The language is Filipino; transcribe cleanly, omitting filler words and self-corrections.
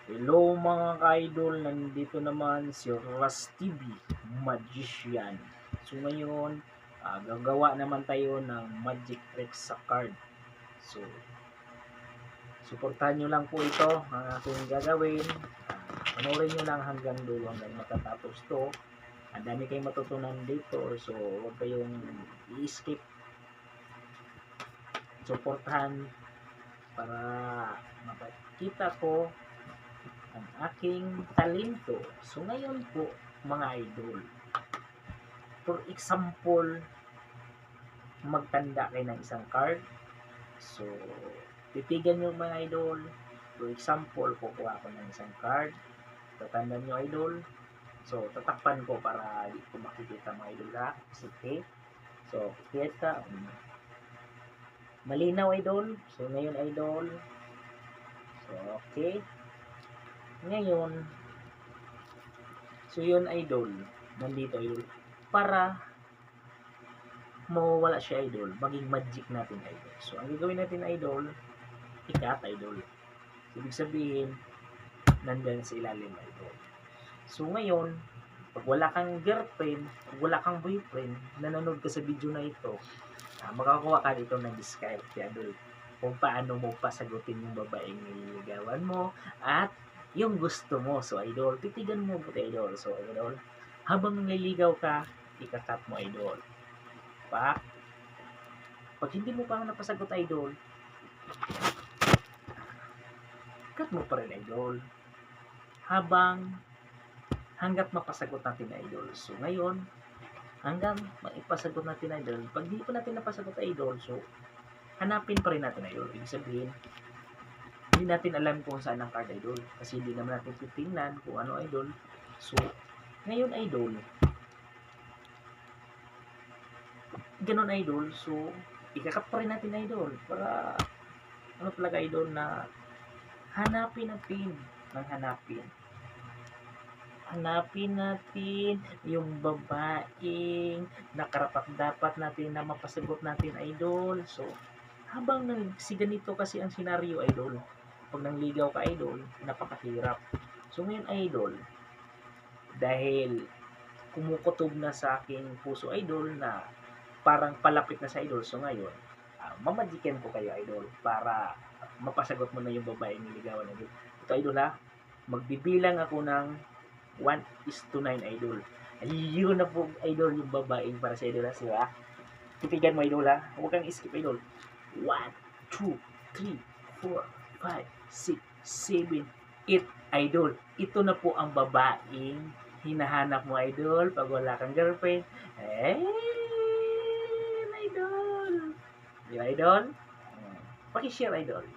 Hello mga ka-idol, nandito naman si Ras TV, Magician. So ngayon, gagawa naman tayo ng magic tricks sa card. So, suportahan nyo lang po ito, ang aking gagawin. Panoorin nyo lang hanggang dulo, hanggang matatapos to. Ang dami kayong matutunan dito, so huwag kayong i-skip. Suportahan para makita ko ang aking talento. So ngayon po mga idol, for example, magtanda kayo ng isang card. So titigan nyo mga idol. For example, kukuha ko ng isang card. Tatanda nyo idol. So tatakpan ko para di ko makikita mga idol ha. Okay. So kita. Malinaw idol. So ngayon idol. So okay. Ngayon, so yun idol, nandito idol, para mawawala siya idol, maging magic natin idol. So ang gagawin natin idol, ikat idol. Ibig sabihin, nandyan sa ilalim idol. So ngayon, pag wala kang girlfriend, pag wala kang boyfriend, nanonood ka sa video na ito, makakuha ka dito ng diskarte idol. Kung paano mo pasagutin yung babaeng nililigawan mo at yung gusto mo. So idol, titigan mo po idol. So idol, habang nililigaw ka, ikakat mo idol. Pag hindi mo pa napasagot idol, cut mo pa rin idol. Hanggat mapasagot natin idol. So ngayon, hanggang maipasagot natin idol, pag hindi pa natin napasagot idol, so hanapin pa rin natin idol. Ibig sabihin, hindi natin alam kung saan ang card idol kasi hindi naman natin titingnan kung ano idol. So ngayon idol, ganun idol, so ikakat pa rin natin idol para ano talaga idol na hanapin natin yung babaeng nakarapat dapat natin na mapasagot natin idol. So habang si ganito kasi ang senaryo idol, pag nangligaw ka idol, napakahirap. So ngayon idol, dahil kumukutob na sa aking puso idol na parang palapit na sa idol, so ngayon mamajikan ko kayo idol para mapasagot mo na yung babaeng niligawan idol. Ito idol ha, magbibilang ako ng 1:9 idol. Ayun na po idol yung babaeng para sa idol ha, siya. Titigan mo idol ha, huwag kang skip idol. 1, 2, 3, 4, 5, 6, 7, 8 idol. Ito na po ang babaeng hinahanap mo idol pag wala kang girlfriend. Idol. Di ba idol? Pakishare idol.